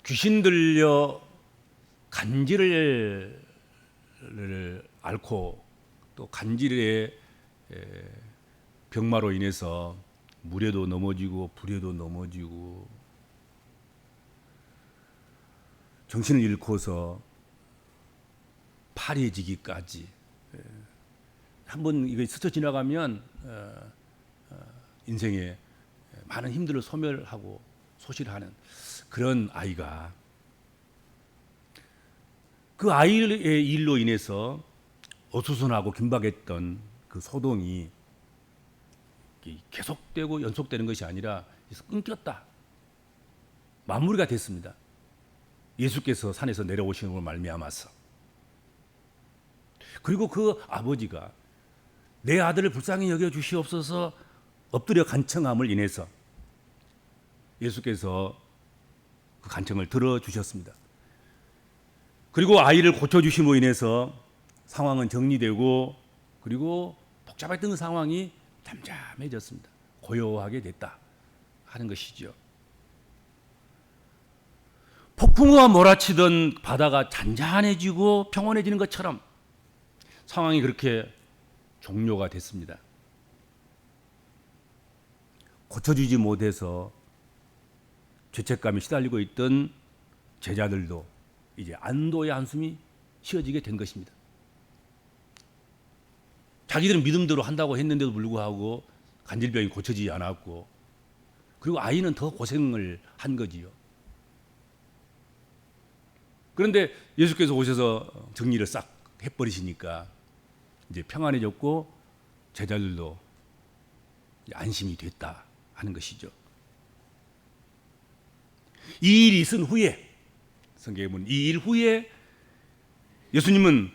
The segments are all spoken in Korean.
귀신 들려 간질을 앓고 또 간질의 병마로 인해서 물에도 넘어지고 불에도 넘어지고 정신을 잃고서 파리해지기까지 한번 이거 스쳐 지나가면 인생에 많은 힘들을 소멸하고 소실하는 그런 아이가, 그 아이의 일로 인해서 어수선하고 긴박했던 그 소동이 계속되고 연속되는 것이 아니라 끊겼다, 마무리가 됐습니다. 예수께서 산에서 내려오시는 걸 말미암아서. 그리고 그 아버지가 내 아들을 불쌍히 여겨 주시옵소서 엎드려 간청함을 인해서 예수께서 그 간청을 들어주셨습니다. 그리고 아이를 고쳐주심으로 인해서 상황은 정리되고, 그리고 복잡했던 그 상황이 잠잠해졌습니다. 고요하게 됐다 하는 것이죠. 폭풍우가 몰아치던 바다가 잔잔해지고 평온해지는 것처럼 상황이 그렇게 종료가 됐습니다. 고쳐주지 못해서 죄책감에 시달리고 있던 제자들도 이제 안도의 한숨이 쉬어지게 된 것입니다. 자기들은 믿음대로 한다고 했는데도 불구하고 간질병이 고쳐지지 않았고, 그리고 아이는 더 고생을 한 거지요. 그런데 예수께서 오셔서 정리를 싹 해버리시니까 이제 평안해졌고 제자들도 안심이 됐다 하는 것이죠. 이 일이 있은 후에, 성경에 보면 이 일 후에 예수님은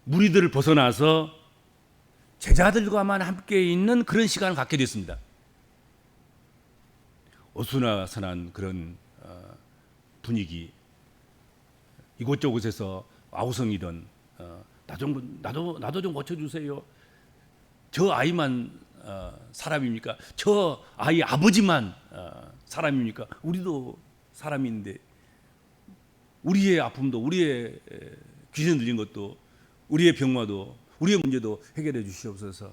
무리들을 벗어나서 제자들과만 함께 있는 그런 시간을 갖게 됐습니다. 어수선한 그런 분위기, 이곳저곳에서 아우성이던 나도 좀 고쳐주세요. 저 아이만 사람입니까? 저 아이 아버지만 사람입니까? 우리도 사람인데 우리의 아픔도, 우리의 귀신 들린 것도, 우리의 병마도, 우리의 문제도 해결해 주시옵소서.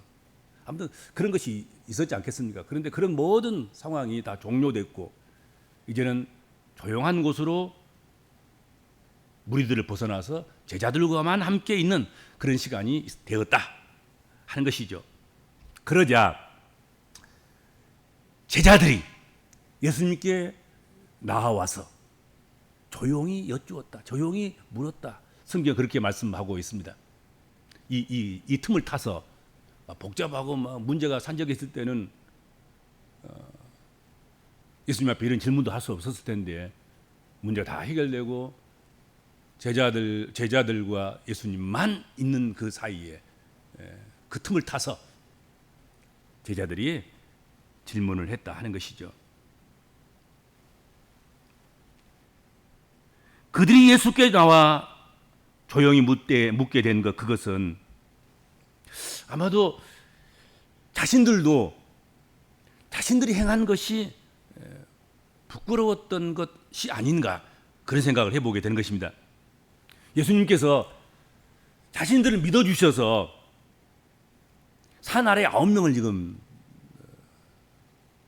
아무튼 그런 것이 있었지 않겠습니까? 그런데 그런 모든 상황이 다 종료됐고 이제는 조용한 곳으로 무리들을 벗어나서 제자들과만 함께 있는 그런 시간이 되었다 하는 것이죠. 그러자 제자들이 예수님께 나와서 조용히 여쭈었다, 조용히 물었다. 성경 그렇게 말씀하고 있습니다. 이 틈을 타서 복잡하고 막 문제가 산적했을 때는 예수님 앞에 이런 질문도 할 수 없었을 텐데 문제가 다 해결되고 제자들과 예수님만 있는 그 사이에 그 틈을 타서 제자들이 질문을 했다 하는 것이죠. 그들이 예수께 나와 조용히 묻게 된 것, 그것은 아마도 자신들이 행한 것이 부끄러웠던 것이 아닌가, 그런 생각을 해보게 되는 것입니다. 예수님께서 자신들을 믿어주셔서 산 아래 9명을 지금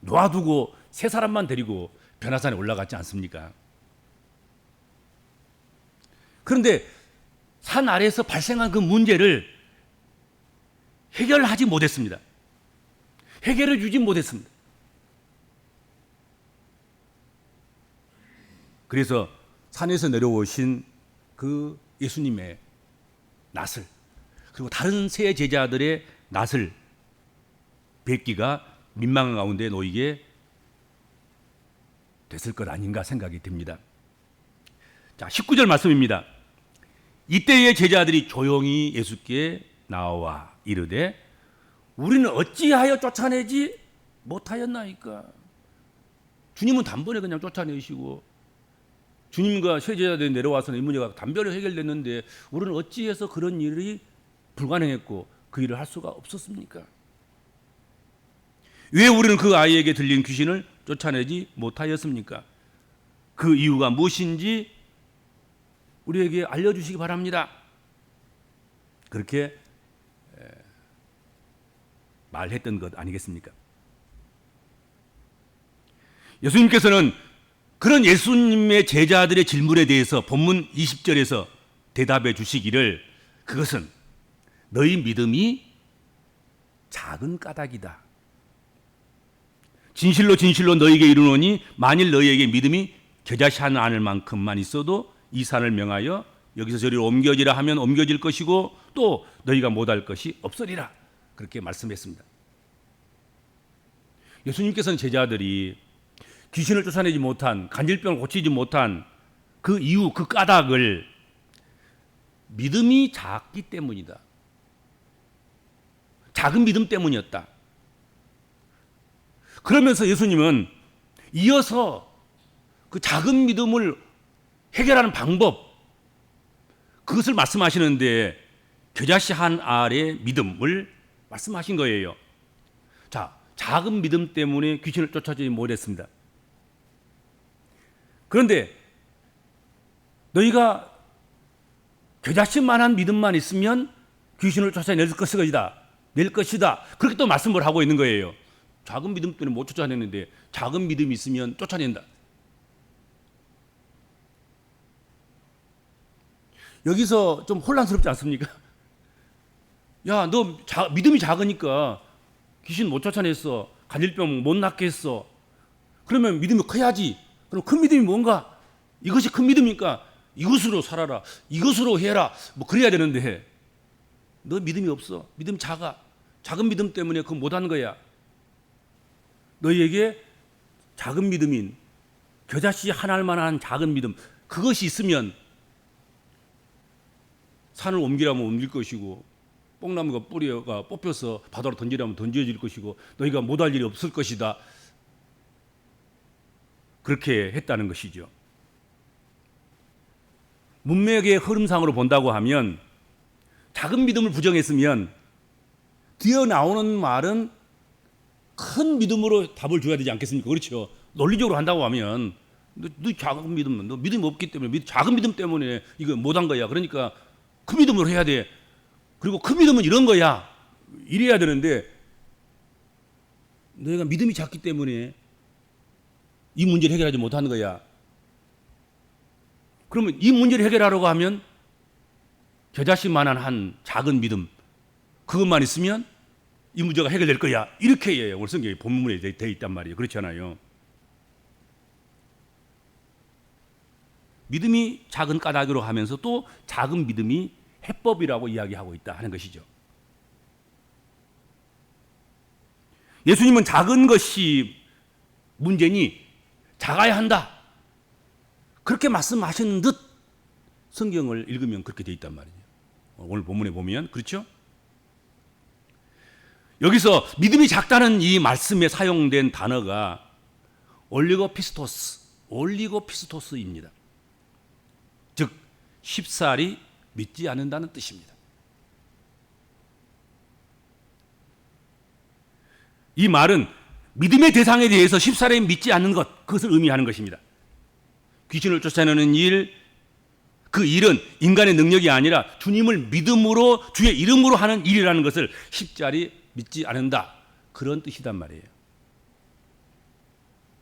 놓아두고 3사람만 데리고 변화산에 올라갔지 않습니까? 그런데 산 아래에서 발생한 그 문제를 해결하지 못했습니다. 해결해 주지 못했습니다. 그래서 산에서 내려오신 그 예수님의 낯을, 그리고 다른 세 제자들의 낯을 뵙기가 민망한 가운데 놓이게 됐을 것 아닌가 생각이 듭니다. 자, 19절 말씀입니다. 이때의 제자들이 조용히 예수께 나와 이르되 우리는 어찌하여 쫓아내지 못하였나이까. 주님은 단번에 그냥 쫓아내시고 주님과 세 제자들이 내려와서는 이 문제가 단번에 해결됐는데 우리는 어찌해서 그런 일이 불가능했고 그 일을 할 수가 없었습니까? 왜 우리는 그 아이에게 들린 귀신을 쫓아내지 못하였습니까? 그 이유가 무엇인지 우리에게 알려주시기 바랍니다. 그렇게 말했던 것 아니겠습니까? 예수님께서는 그런 예수님의 제자들의 질문에 대해서 본문 20절에서 대답해 주시기를 그것은 너희 믿음이 작은 까닭이다. 진실로 진실로 너희에게 이르노니 만일 너희에게 믿음이 겨자씨 한 알을 만큼만 있어도 이 산을 명하여 여기서 저리로 옮겨지라 하면 옮겨질 것이고 또 너희가 못할 것이 없으리라. 그렇게 말씀했습니다. 예수님께서는 제자들이 귀신을 쫓아내지 못한, 간질병을 고치지 못한 그 이유, 그 까닭을 믿음이 작기 때문이다. 작은 믿음 때문이었다. 그러면서 예수님은 이어서 그 작은 믿음을 해결하는 방법, 그것을 말씀하시는데 겨자씨 한 알의 믿음을 말씀하신 거예요. 자, 작은 믿음 때문에 귀신을 쫓아내지 못했습니다. 그런데 너희가 겨자씨만한 믿음만 있으면 귀신을 쫓아낼 것이다. 그렇게 또 말씀을 하고 있는 거예요. 작은 믿음 때문에 못 쫓아내는데 작은 믿음이 있으면 쫓아낸다. 여기서 좀 혼란스럽지 않습니까? 야, 너 믿음이 작으니까 귀신 못 쫓아냈어. 간질병 못 낫게 했어. 그러면 믿음이 커야지. 그럼 큰 믿음이 뭔가? 이것이 큰 믿음이니까 이것으로 살아라. 이것으로 해라. 뭐 그래야 되는데 너 믿음이 없어. 믿음 작아. 작은 믿음 때문에 그거 못한 거야. 너희에게 작은 믿음인 겨자씨 한 알만한 작은 믿음, 그것이 있으면 산을 옮기라면 옮길 것이고 뽕나무가 뿌리가 뽑혀서 바다로 던지라면 던져질 것이고 너희가 못할 일이 없을 것이다. 그렇게 했다는 것이죠. 문맥의 흐름상으로 본다고 하면 작은 믿음을 부정했으면 뒤에 나오는 말은 큰 믿음으로 답을 줘야 되지 않겠습니까? 그렇죠. 논리적으로 한다고 하면 너 작은 믿음, 너 믿음이 없기 때문에 작은 믿음 때문에 이거 못한 거야. 그러니까 큰 믿음으로 해야 돼. 그리고 큰 믿음은 이런 거야. 이래야 되는데 너희가 믿음이 작기 때문에 이 문제를 해결하지 못하는 거야. 그러면 이 문제를 해결하려고 하면 겨자씨만한 한 작은 믿음, 그것만 있으면 이 문제가 해결될 거야. 이렇게 오늘 성경에 본문에 되어 있단 말이에요. 그렇잖아요. 믿음이 작은 까닭으로 하면서 또 작은 믿음이 해법이라고 이야기하고 있다 하는 것이죠. 예수님은 작은 것이 문제니 작아야 한다. 그렇게 말씀하시는 듯 성경을 읽으면 그렇게 되어 있단 말이에요. 오늘 본문에 보면 그렇죠? 여기서 믿음이 작다는 이 말씀에 사용된 단어가 올리고피스토스입니다. 즉 쉽사리 믿지 않는다는 뜻입니다. 이 말은 믿음의 대상에 대해서 쉽사리 믿지 않는 것, 그것을 의미하는 것입니다. 귀신을 쫓아내는 일, 그 일은 인간의 능력이 아니라 주님을 믿음으로 주의 이름으로 하는 일이라는 것을 쉽사리 믿지 않는다, 그런 뜻이란 말이에요.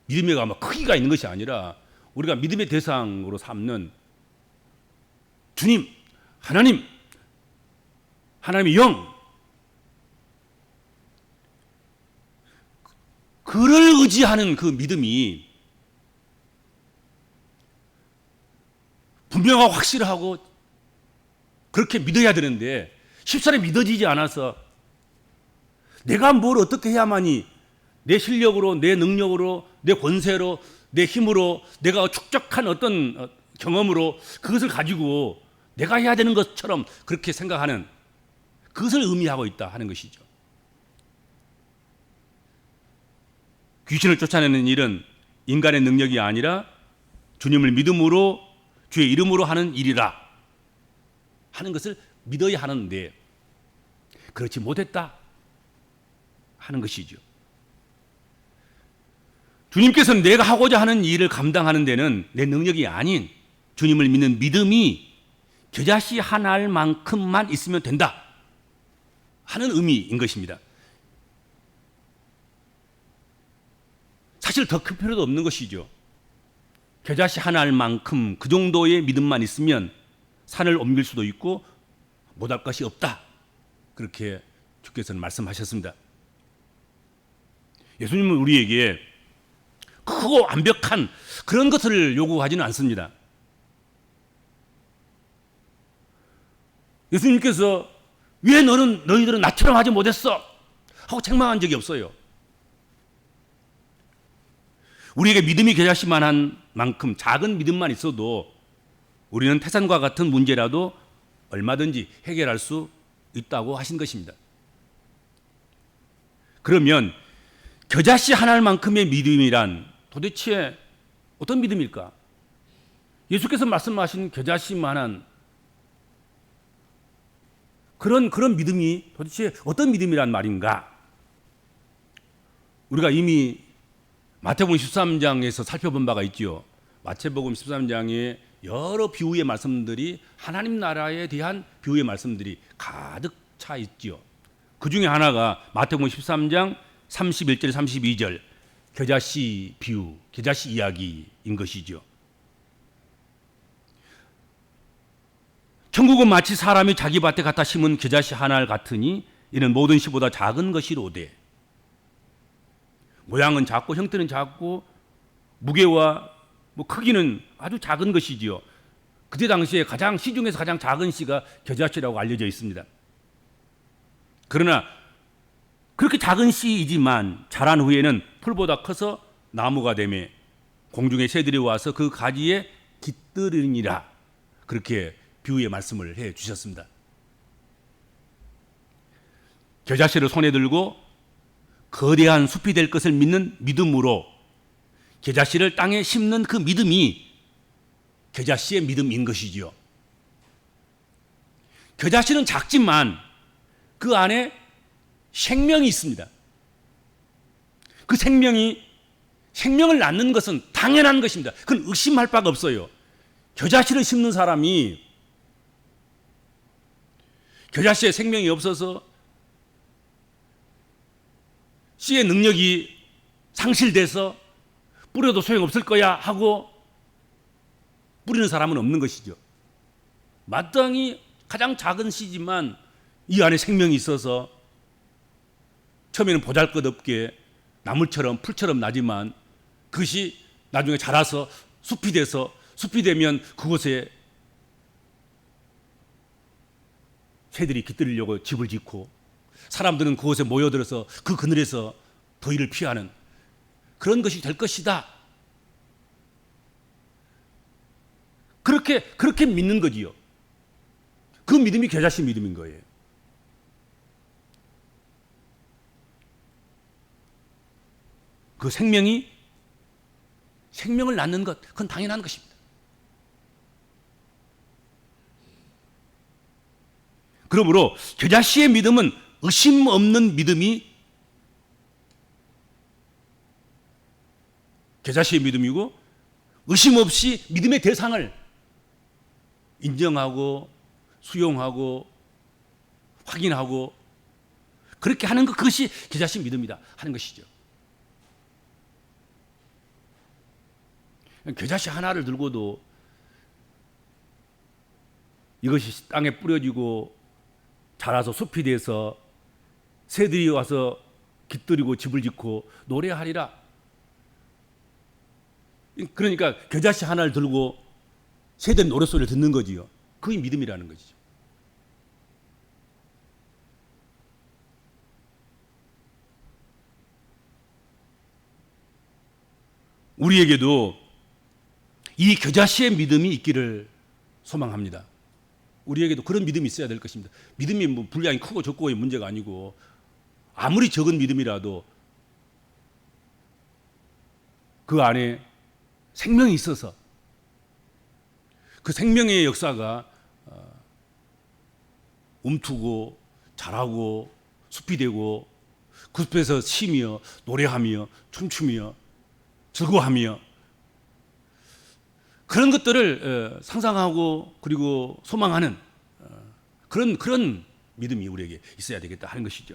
믿음의 아마 크기가 있는 것이 아니라 우리가 믿음의 대상으로 삼는 주님, 하나님의 영, 그를 의지하는 그 믿음이 분명하고 확실하고 그렇게 믿어야 되는데 쉽사리 믿어지지 않아서 내가 뭘 어떻게 해야만이 내 실력으로, 내 능력으로, 내 권세로, 내 힘으로, 내가 축적한 어떤 경험으로 그것을 가지고 내가 해야 되는 것처럼 그렇게 생각하는, 그것을 의미하고 있다 하는 것이죠. 귀신을 쫓아내는 일은 인간의 능력이 아니라 주님을 믿음으로 주의 이름으로 하는 일이라 하는 것을 믿어야 하는데 그렇지 못했다 하는 것이죠. 주님께서는 내가 하고자 하는 일을 감당하는 데는 내 능력이 아닌 주님을 믿는 믿음이 겨자씨 한 알만큼만 있으면 된다 하는 의미인 것입니다. 사실 더 큰 필요도 없는 것이죠. 겨자씨 한 알만큼 그 정도의 믿음만 있으면 산을 옮길 수도 있고 못할 것이 없다. 그렇게 주께서는 말씀하셨습니다. 예수님은 우리에게 크고 완벽한 그런 것을 요구하지는 않습니다. 예수님께서 왜 너희들은 나처럼 하지 못했어? 하고 책망한 적이 없어요. 우리에게 믿음이 겨자씨만한 만큼 작은 믿음만 있어도 우리는 태산과 같은 문제라도 얼마든지 해결할 수 있다고 하신 것입니다. 그러면 겨자씨 한 알만큼의 믿음이란 도대체 어떤 믿음일까? 예수께서 말씀하신 겨자씨만한 그런 믿음이 도대체 어떤 믿음이란 말인가? 우리가 이미 마태복음 13장에서 살펴본 바가 있죠. 마태복음 13장에 여러 비유의 말씀들이 하나님 나라에 대한 비유의 말씀들이 가득 차 있죠. 그 중에 하나가 마태복음 13장 31절 32절 겨자씨 비유, 겨자씨 이야기인 것이죠. 천국은 마치 사람이 자기 밭에 갖다 심은 겨자씨 한 알 같으니 이는 모든 씨보다 작은 것이로되 모양은 작고 형태는 작고 무게와 크기는 아주 작은 것이지요. 그때 당시에 씨 중에서 가장 작은 씨가 겨자씨라고 알려져 있습니다. 그러나 그렇게 작은 씨이지만 자란 후에는 풀보다 커서 나무가 되며 공중의 새들이 와서 그 가지에 깃들으니라. 그렇게 비유의 말씀을 해 주셨습니다. 겨자씨를 손에 들고 거대한 숲이 될 것을 믿는 믿음으로 겨자씨를 땅에 심는 그 믿음이 겨자씨의 믿음인 것이지요. 겨자씨는 작지만 그 안에 생명이 있습니다. 그 생명을 낳는 것은 당연한 것입니다. 그건 의심할 바가 없어요. 겨자씨를 심는 사람이 겨자씨에 생명이 없어서 씨의 능력이 상실돼서 뿌려도 소용없을 거야 하고 뿌리는 사람은 없는 것이죠. 마땅히 가장 작은 씨지만 이 안에 생명이 있어서 처음에는 보잘것없게 나물처럼 풀처럼 나지만 그것이 나중에 자라서 숲이 돼서 숲이 되면 그곳에 새들이 깃들려고 집을 짓고 사람들은 그곳에 모여들어서 그 그늘에서 더위를 피하는 그런 것이 될 것이다. 그렇게 믿는 거지요. 그 믿음이 겨자씨 믿음인 거예요. 그 생명을 낳는 것, 그건 당연한 것입니다. 그러므로 겨자씨의 믿음은 의심 없는 믿음이 겨자씨의 믿음이고 의심 없이 믿음의 대상을 인정하고 수용하고 확인하고 그렇게 하는 것, 그것이 겨자씨 믿음이다 하는 것이죠. 겨자씨 하나를 들고도 이것이 땅에 뿌려지고 자라서 숲이 돼서 새들이 와서 깃들이고 집을 짓고 노래하리라. 그러니까 겨자씨 하나를 들고 새들 노랫소리를 듣는 거지요. 그게 믿음이라는 것이죠. 우리에게도 이 겨자씨의 믿음이 있기를 소망합니다. 우리에게도 그런 믿음이 있어야 될 것입니다. 믿음이 분량이 크고 적고의 문제가 아니고 아무리 적은 믿음이라도 그 안에 생명이 있어서 그 생명의 역사가 움트고 자라고 숲이 되고 그 숲에서 쉬며 노래하며 춤추며 즐거워하며 그런 것들을 상상하고 그리고 소망하는 그런 믿음이 우리에게 있어야 되겠다 하는 것이죠.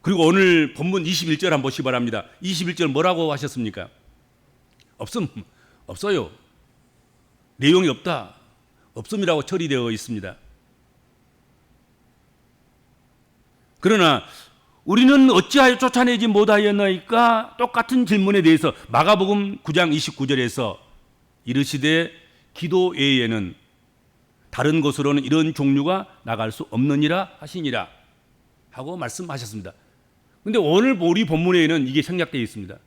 그리고 오늘 본문 21절 한번 보시기 바랍니다. 21절 뭐라고 하셨습니까? 없어요. 내용이 없다. 없음이라고 처리되어 있습니다. 그러나 우리는 어찌하여 쫓아내지 못하였나이까? 똑같은 질문에 대해서 마가복음 9장 29절에서 이르시되 기도 외에는 다른 곳으로는 이런 종류가 나갈 수 없느니라 하시니라 하고 말씀하셨습니다. 그런데 오늘 우리 본문에는 이게 생략되어 있습니다.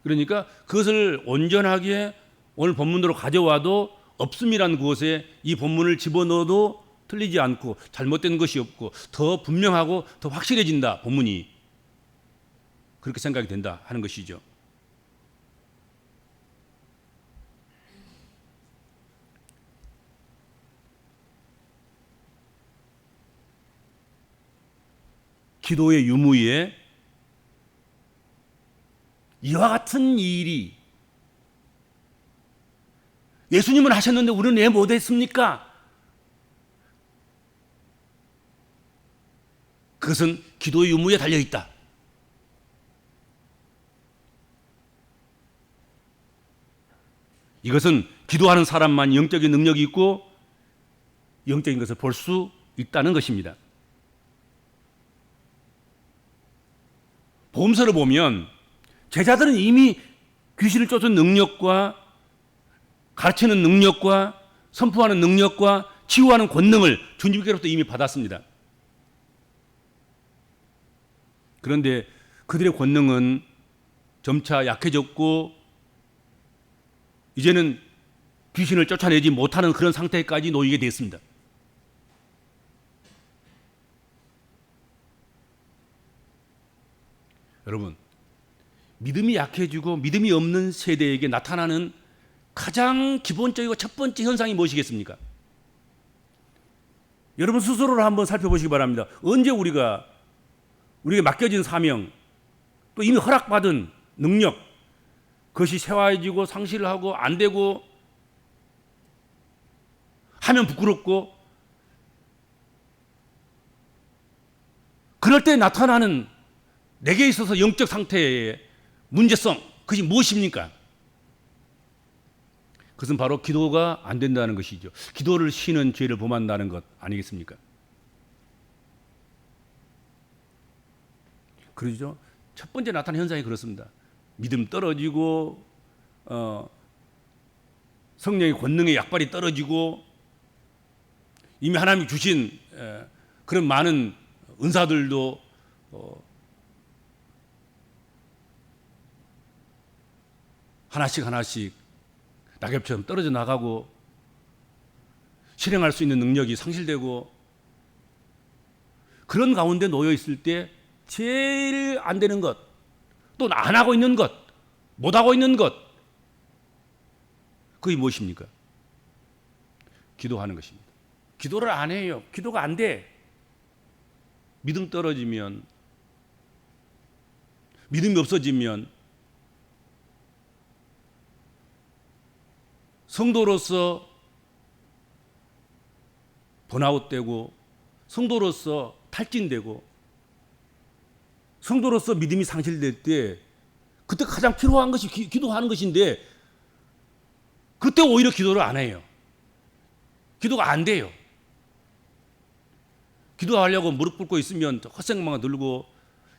그러니까 그것을 온전하게 오늘 본문으로 가져와도 없음이란 그것에 이 본문을 집어넣어도 틀리지 않고 잘못된 것이 없고 더 분명하고 더 확실해진다. 본문이 그렇게 생각이 된다 하는 것이죠. 기도의 유무에 이와 같은 일이 예수님은 하셨는데 우리는 왜 못했습니까? 그것은 기도의 유무에 달려있다. 이것은 기도하는 사람만 영적인 능력이 있고 영적인 것을 볼 수 있다는 것입니다. 복음서를 보면 제자들은 이미 귀신을 쫓은 능력과 가르치는 능력과 선포하는 능력과 치유하는 권능을 주님께로부터 이미 받았습니다. 그런데 그들의 권능은 점차 약해졌고 이제는 귀신을 쫓아내지 못하는 그런 상태까지 놓이게 됐습니다. 여러분, 믿음이 약해지고 믿음이 없는 세대에게 나타나는 가장 기본적이고 첫 번째 현상이 무엇이겠습니까? 여러분 스스로를 한번 살펴보시기 바랍니다. 언제 우리에게 맡겨진 사명, 또 이미 허락받은 능력, 그것이 세화해지고 상실을 하고 안 되고 하면 부끄럽고 그럴 때 나타나는 내게 있어서 영적 상태의 문제성, 그것이 무엇입니까? 그것은 바로 기도가 안 된다는 것이죠. 기도를 쉬는 죄를 범한다는 것 아니겠습니까? 그러죠. 첫 번째 나타나는 현상이 그렇습니다. 믿음 떨어지고 성령의 권능의 약발이 떨어지고 이미 하나님이 주신 그런 많은 은사들도 하나씩 낙엽처럼 떨어져 나가고 실행할 수 있는 능력이 상실되고 그런 가운데 놓여 있을 때 제일 안 되는 것, 또 안 하고 있는 것, 못 하고 있는 것, 그게 무엇입니까? 기도하는 것입니다. 기도를 안 해요. 기도가 안 돼. 믿음 떨어지면, 믿음이 없어지면 성도로서 번아웃되고 성도로서 탈진되고 성도로서 믿음이 상실될 때 그때 가장 필요한 것이 기도하는 것인데 그때 오히려 기도를 안 해요. 기도가 안 돼요. 기도하려고 무릎 꿇고 있으면 헛생각만 들고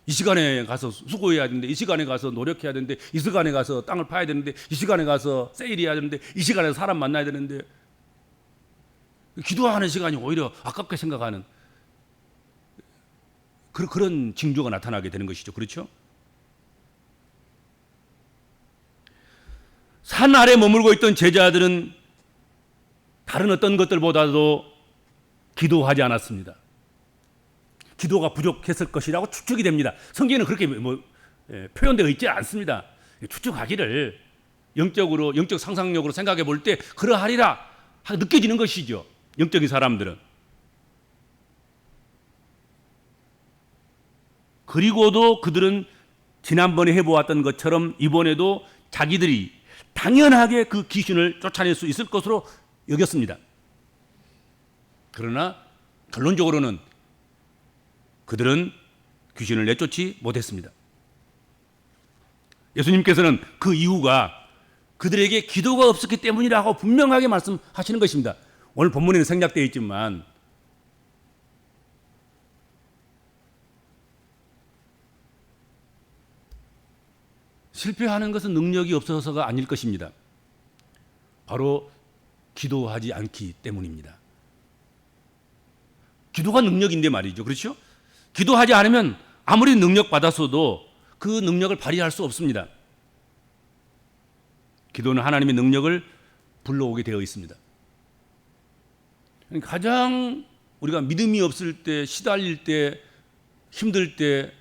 이 시간에 가서 수고해야 되는데 이 시간에 가서 노력해야 되는데 이 시간에 가서 땅을 파야 되는데 이 시간에 가서 세일해야 되는데 이 시간에 사람 만나야 되는데 기도하는 시간이 오히려 아깝게 생각하는 그런 징조가 나타나게 되는 것이죠. 그렇죠? 산 아래 머물고 있던 제자들은 다른 어떤 것들보다도 기도하지 않았습니다. 기도가 부족했을 것이라고 추측이 됩니다. 성경에는 그렇게 표현되어 있지 않습니다. 추측하기를 영적으로, 영적 상상력으로 생각해 볼 때 그러하리라 하고 느껴지는 것이죠. 영적인 사람들은. 그리고도 그들은 지난번에 해보았던 것처럼 이번에도 자기들이 당연하게 그 귀신을 쫓아낼 수 있을 것으로 여겼습니다. 그러나 결론적으로는 그들은 귀신을 내쫓지 못했습니다. 예수님께서는 그 이유가 그들에게 기도가 없었기 때문이라고 분명하게 말씀하시는 것입니다. 오늘 본문에는 생략되어 있지만 실패하는 것은 능력이 없어서가 아닐 것입니다. 바로 기도하지 않기 때문입니다. 기도가 능력인데 말이죠. 그렇죠? 기도하지 않으면 아무리 능력 받았어도 그 능력을 발휘할 수 없습니다. 기도는 하나님의 능력을 불러오게 되어 있습니다. 가장 우리가 믿음이 없을 때, 시달릴 때, 힘들 때,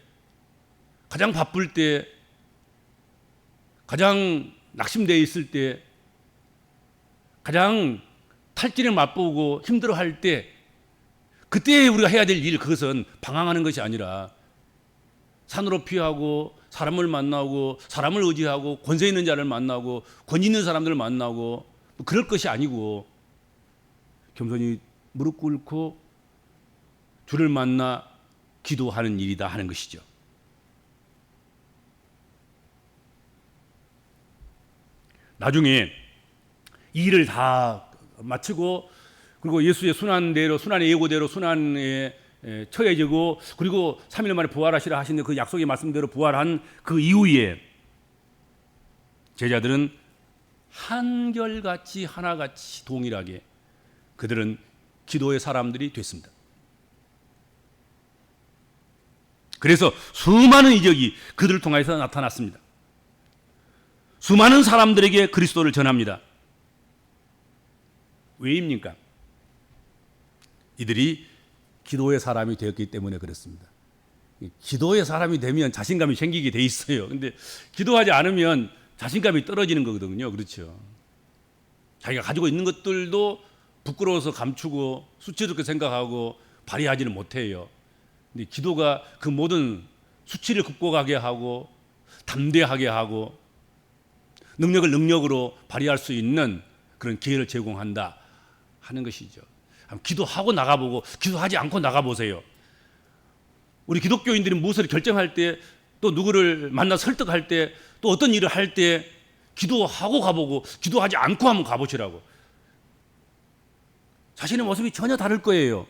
가장 바쁠 때, 가장 낙심되어 있을 때, 가장 탈진을 맛보고 힘들어할 때, 그때 우리가 해야 될 일, 그것은 방황하는 것이 아니라 산으로 피하고 사람을 만나고 사람을 의지하고 권세 있는 자를 만나고 권위 있는 사람들을 만나고 그럴 것이 아니고 겸손히 무릎 꿇고 주를 만나 기도하는 일이다 하는 것이죠. 나중에 이 일을 다 마치고 그리고 예수의 순환대로, 순환의 예고대로 순환에 처해지고 그리고 3일 만에 부활하시라 하시는 그 약속의 말씀대로 부활한 그 이후에 제자들은 한결같이 하나같이 동일하게 그들은 기도의 사람들이 됐습니다. 그래서 수많은 이적이 그들을 통해서 나타났습니다. 수많은 사람들에게 그리스도를 전합니다. 왜입니까? 이들이 기도의 사람이 되었기 때문에 그렇습니다. 기도의 사람이 되면 자신감이 생기게 돼 있어요. 근데 기도하지 않으면 자신감이 떨어지는 거거든요. 그렇죠? 자기가 가지고 있는 것들도 부끄러워서 감추고 수치스럽게 생각하고 발휘하지는 못해요. 근데 기도가 그 모든 수치를 극복하게 하고 담대하게 하고 능력을 능력으로 발휘할 수 있는 그런 기회를 제공한다 하는 것이죠. 기도하고 나가보고 기도하지 않고 나가보세요. 우리 기독교인들이 무엇을 결정할 때 또 누구를 만나 설득할 때 또 어떤 일을 할 때 기도하고 가보고 기도하지 않고 한번 가보시라고. 자신의 모습이 전혀 다를 거예요.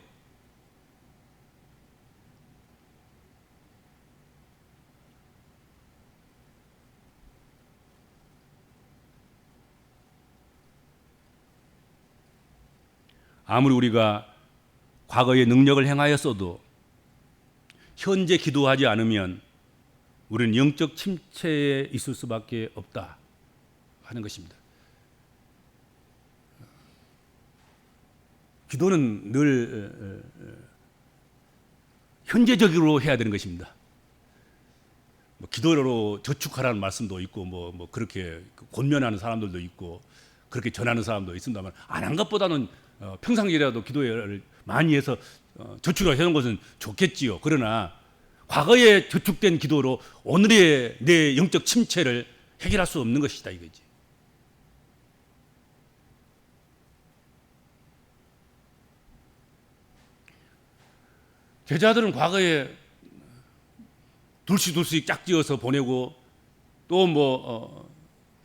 아무리 우리가 과거에 능력을 행하였어도 현재 기도하지 않으면 우리는 영적 침체에 있을 수밖에 없다 하는 것입니다. 기도는 늘 현재적으로 해야 되는 것입니다. 기도로 저축하라는 말씀도 있고 뭐 그렇게 권면하는 사람들도 있고 그렇게 전하는 사람도 있습니다만 안 한 것보다는 평상시라도 기도를 많이 해서 저축을 해놓은 것은 좋겠지요. 그러나 과거에 저축된 기도로 오늘의 내 영적 침체를 해결할 수 없는 것이다 이거지. 제자들은 과거에 둘씩 짝지어서 보내고 또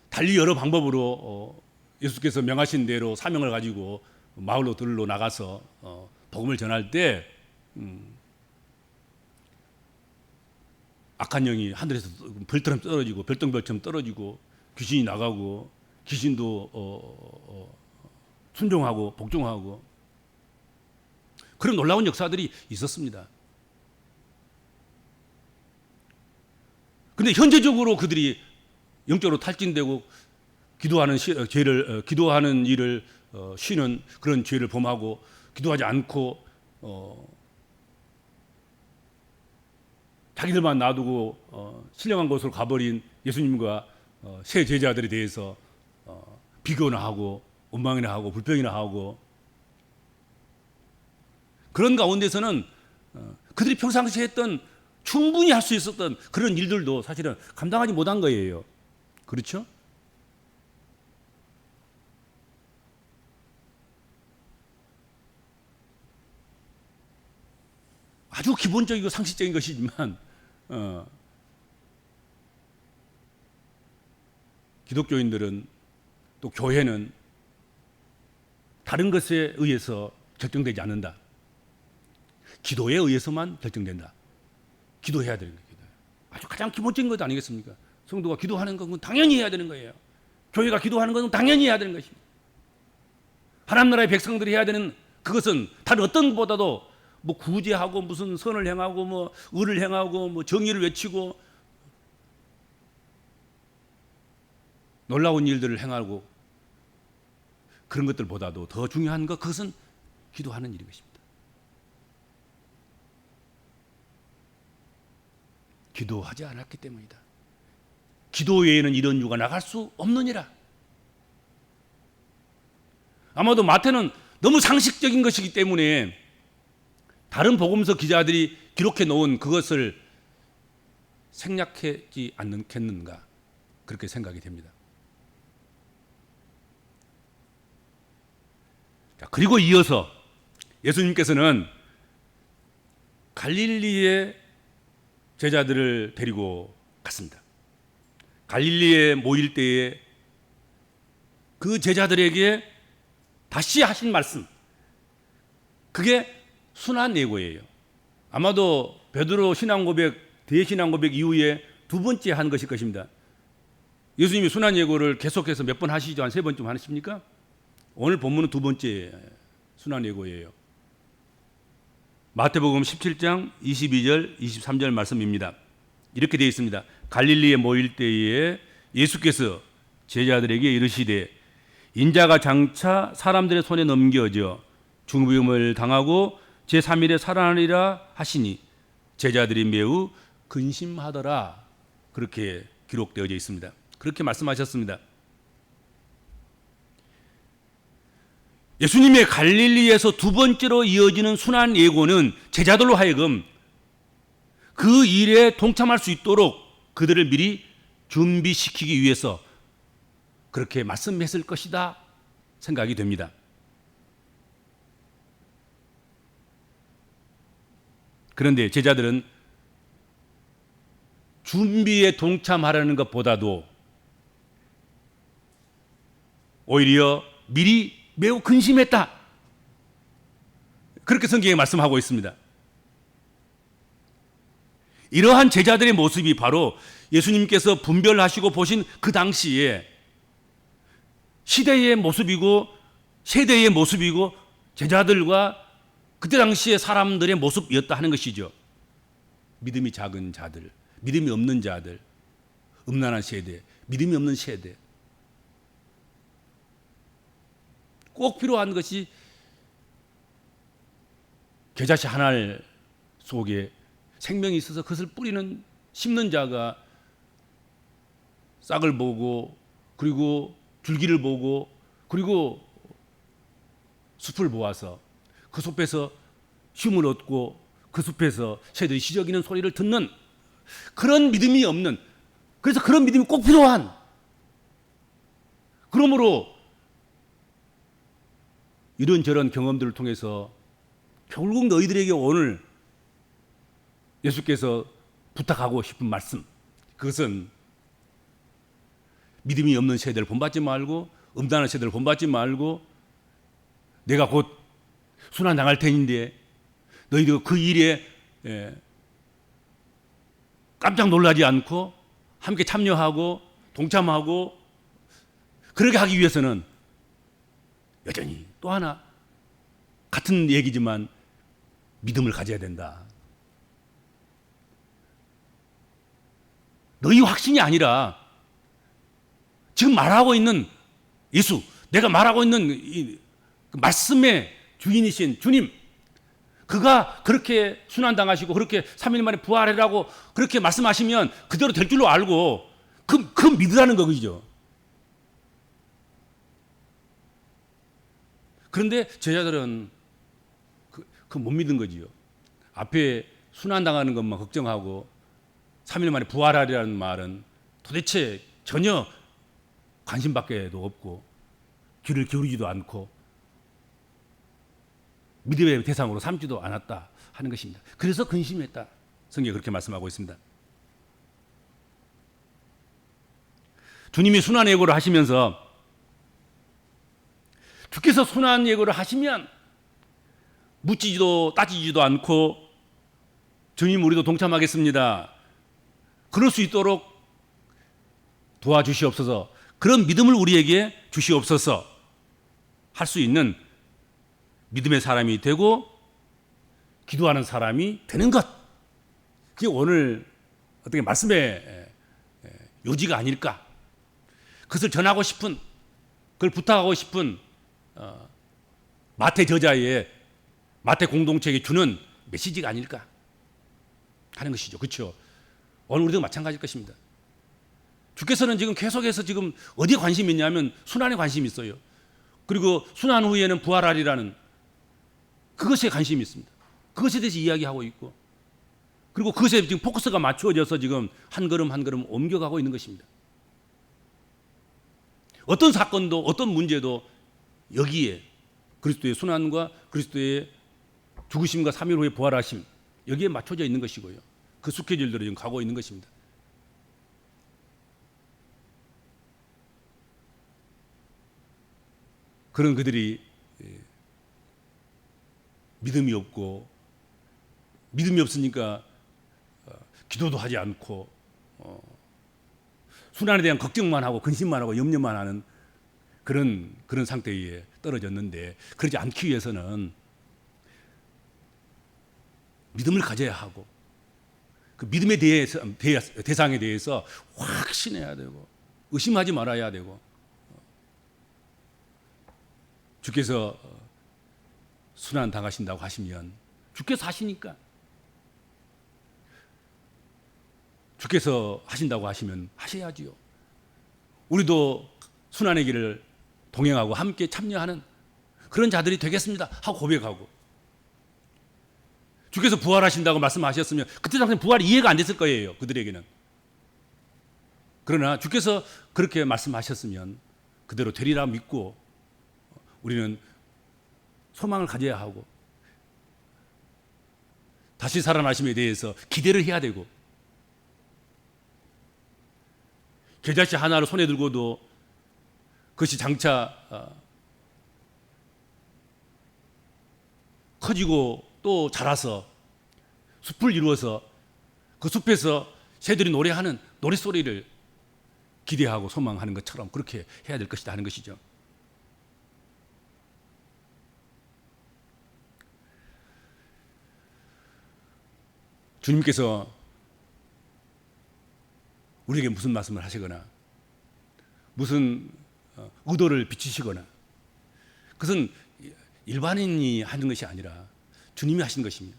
달리 여러 방법으로 예수께서 명하신 대로 사명을 가지고 마을로 들로 나가서 복음을 전할 때 악한 영이 하늘에서 별처럼 떨어지고 별똥별처럼 떨어지고 귀신이 나가고 귀신도 순종하고 복종하고 그런 놀라운 역사들이 있었습니다. 그런데 현재적으로 그들이 영적으로 탈진되고 기도하는 일을 쉬는 그런 죄를 범하고 기도하지 않고 자기들만 놔두고 신령한 곳으로 가버린 예수님과 새 제자들에 대해서 비교나 하고 원망이나 하고 불평이나 하고 그런 가운데서는 그들이 평상시에 했던 충분히 할 수 있었던 그런 일들도 사실은 감당하지 못한 거예요. 그렇죠? 아주 기본적이고 상식적인 것이지만 기독교인들은 또 교회는 다른 것에 의해서 결정되지 않는다. 기도에 의해서만 결정된다. 기도해야 되는 거예요. 아주 가장 기본적인 것 아니겠습니까? 성도가 기도하는 건 당연히 해야 되는 거예요. 교회가 기도하는 건 당연히 해야 되는 것입니다. 하나님 나라의 백성들이 해야 되는 그것은 다른 어떤 것보다도 뭐 구제하고 무슨 선을 행하고 뭐 의를 행하고 뭐 정의를 외치고 놀라운 일들을 행하고 그런 것들보다도 더 중요한 것 그것은 기도하는 일인 것입니다. 기도하지 않았기 때문이다. 기도 외에는 이런 유가 나갈 수 없느니라. 아마도 마태는 너무 상식적인 것이기 때문에 다른 복음서 기자들이 기록해 놓은 그것을 생략하지 않겠는가 그렇게 생각이 됩니다. 자, 그리고 이어서 예수님께서는 갈릴리의 제자들을 데리고 갔습니다. 갈릴리에 모일 때에 그 제자들에게 다시 하신 말씀, 그게 순환 예고예요. 아마도 베드로 신앙 고백, 대신앙 고백 이후에 두 번째 한 것일 것입니다. 예수님이 순환 예고를 계속해서 몇 번 하시죠? 한 세 번쯤 하십니까? 오늘 본문은 두 번째 순환 예고예요. 마태복음 17장 22절 23절 말씀입니다. 이렇게 되어 있습니다. 갈릴리에 모일 때에 예수께서 제자들에게 이르시되 인자가 장차 사람들의 손에 넘겨져 죽음을 당하고 제3일에 살아나리라 하시니 제자들이 매우 근심하더라. 그렇게 기록되어져 있습니다. 그렇게 말씀하셨습니다. 예수님의 갈릴리에서 두 번째로 이어지는 순환 예고는 제자들로 하여금 그 일에 동참할 수 있도록 그들을 미리 준비시키기 위해서 그렇게 말씀했을 것이다 생각이 됩니다. 그런데 제자들은 준비에 동참하라는 것보다도 오히려 미리 매우 근심했다. 그렇게 성경에 말씀하고 있습니다. 이러한 제자들의 모습이 바로 예수님께서 분별하시고 보신 그 당시에 시대의 모습이고 세대의 모습이고 제자들과 그때 당시의 사람들의 모습이었다 하는 것이죠. 믿음이 작은 자들, 믿음이 없는 자들, 음란한 세대, 믿음이 없는 세대. 꼭 필요한 것이 겨자씨 한 알 속에 생명이 있어서 그것을 뿌리는 심는 자가 싹을 보고 그리고 줄기를 보고 그리고 숲을 보아서 그 숲에서 쉼을 얻고 그 숲에서 새들이 시저귀는 소리를 듣는 그런 믿음이 없는, 그래서 그런 믿음이 꼭 필요한, 그러므로 이런저런 경험들을 통해서 결국 너희들에게 오늘 예수께서 부탁하고 싶은 말씀, 그것은 믿음이 없는 세대를 본받지 말고 음란한 세대를 본받지 말고 내가 곧 순환당할 테니인데 너희도 그 일에 깜짝 놀라지 않고 함께 참여하고 동참하고 그렇게 하기 위해서는 여전히 또 하나 같은 얘기지만 믿음을 가져야 된다. 너희 확신이 아니라 지금 말하고 있는 예수, 내가 말하고 있는 이 말씀의 주인이신 주님, 그가 그렇게 순환당하시고 그렇게 3일 만에 부활하라고 그렇게 말씀하시면 그대로 될 줄로 알고 그 믿으라는 거죠. 그런데 제자들은 그 못 믿은 거지요. 앞에 순환당하는 것만 걱정하고 3일 만에 부활하리라는 말은 도대체 전혀 관심밖에도 없고 귀를 기울이지도 않고 믿음의 대상으로 삼지도 않았다 하는 것입니다. 그래서 근심했다. 성경이 그렇게 말씀하고 있습니다. 주님이 순환 예고를 하시면서 주께서 순환 예고를 하시면 묻지도 따지지도 않고 주님 우리도 동참하겠습니다. 그럴 수 있도록 도와주시옵소서. 그런 믿음을 우리에게 주시옵소서 할 수 있는 믿음의 사람이 되고 기도하는 사람이 되는 것. 그게 오늘 어떻게 말씀의 요지가 아닐까. 그것을 전하고 싶은, 그걸 부탁하고 싶은 마태 저자의 마태 공동체에게 주는 메시지가 아닐까 하는 것이죠. 그렇죠? 오늘 우리도 마찬가지일 것입니다. 주께서는 지금 계속해서 지금 어디에 관심이 있냐면 순환에 관심이 있어요. 그리고 순환 후에는 부활하리라는 그것에 관심이 있습니다. 그것에 대해서 이야기하고 있고, 그리고 그것에 지금 포커스가 맞추어져서 지금 한 걸음 한 걸음 옮겨가고 있는 것입니다. 어떤 사건도 어떤 문제도 여기에 그리스도의 순환과 그리스도의 죽으심과 3일 후에 부활하심, 여기에 맞춰져 있는 것이고요. 그 스케줄대로 지금 가고 있는 것입니다. 그런 그들이 믿음이 없고, 믿음이 없으니까 기도도 하지 않고 순환에 대한 걱정만 하고 근심만 하고 염려만 하는 그런 상태에 떨어졌는데, 그러지 않기 위해서는 믿음을 가져야 하고 그 믿음에 대해서 대상에 대해서 확신해야 되고 의심하지 말아야 되고, 주께서 순환 당하신다고 하시면 주께서 하시니까, 주께서 하신다고 하시면 하셔야지요. 우리도 순환의 길을 동행하고 함께 참여하는 그런 자들이 되겠습니다 하고 고백하고, 주께서 부활하신다고 말씀하셨으면 그때 당시 부활이 이해가 안 됐을 거예요, 그들에게는. 그러나 주께서 그렇게 말씀하셨으면 그대로 되리라 믿고 우리는 소망을 가져야 하고 다시 살아나심에 대해서 기대를 해야 되고, 겨자씨 하나를 손에 들고도 그것이 장차 커지고 또 자라서 숲을 이루어서 그 숲에서 새들이 노래하는 노랫소리를 기대하고 소망하는 것처럼 그렇게 해야 될 것이다 하는 것이죠. 주님께서 우리에게 무슨 말씀을 하시거나 무슨 의도를 비추시거나, 그것은 일반인이 하는 것이 아니라 주님이 하신 것입니다.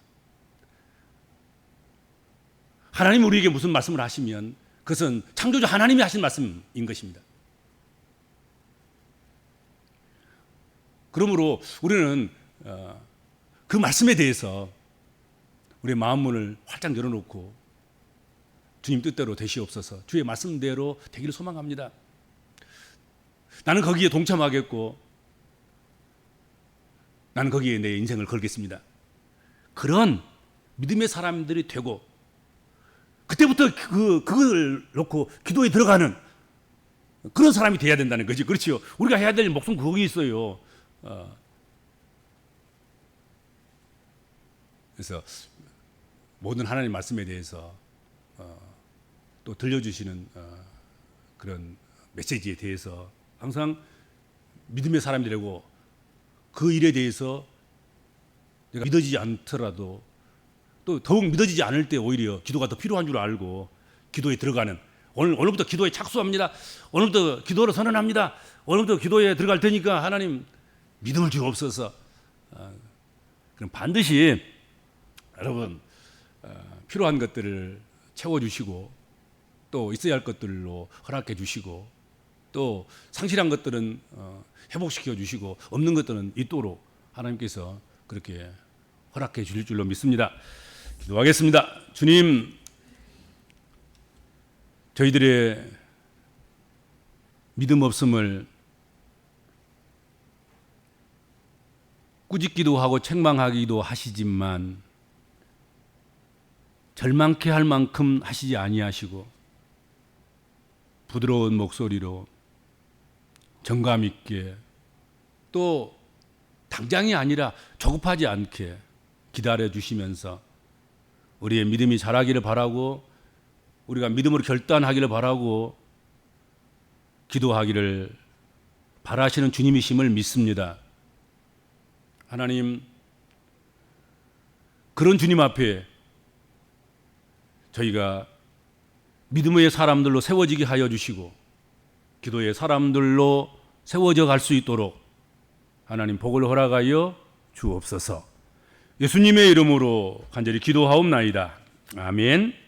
하나님이 우리에게 무슨 말씀을 하시면 그것은 창조주 하나님이 하신 말씀인 것입니다. 그러므로 우리는 그 말씀에 대해서 우리의 마음문을 활짝 열어놓고 주님 뜻대로 되시옵소서, 주의 말씀대로 되기를 소망합니다. 나는 거기에 동참하겠고 나는 거기에 내 인생을 걸겠습니다. 그런 믿음의 사람들이 되고, 그때부터 그걸 놓고 기도에 들어가는 그런 사람이 돼야 된다는 거지. 그렇죠? 우리가 해야 될 목숨 거기 있어요. 그래서 모든 하나님 말씀에 대해서 또 들려주시는 그런 메시지에 대해서 항상 믿음의 사람들이고, 그 일에 대해서 내가 믿어지지 않더라도 또 더욱 믿어지지 않을 때 오히려 기도가 더 필요한 줄 알고 기도에 들어가는, 오늘부터 기도에 착수합니다, 오늘부터 기도를 선언합니다, 오늘부터 기도에 들어갈 테니까 하나님 믿음을 주옵소서. 그럼 반드시 여러분 필요한 것들을 채워주시고 또 있어야 할 것들로 허락해 주시고 또 상실한 것들은 회복시켜 주시고 없는 것들은 있도록 하나님께서 그렇게 허락해 주실 줄로 믿습니다. 기도하겠습니다. 주님, 저희들의 믿음 없음을 꾸짖기도 하고 책망하기도 하시지만 절망케 할 만큼 하시지 아니하시고 부드러운 목소리로 정감 있게 또 당장이 아니라 조급하지 않게 기다려 주시면서 우리의 믿음이 자라기를 바라고 우리가 믿음으로 결단하기를 바라고 기도하기를 바라시는 주님이심을 믿습니다. 하나님, 그런 주님 앞에 저희가 믿음의 사람들로 세워지게 하여 주시고 기도의 사람들로 세워져 갈 수 있도록 하나님 복을 허락하여 주옵소서. 예수님의 이름으로 간절히 기도하옵나이다. 아멘.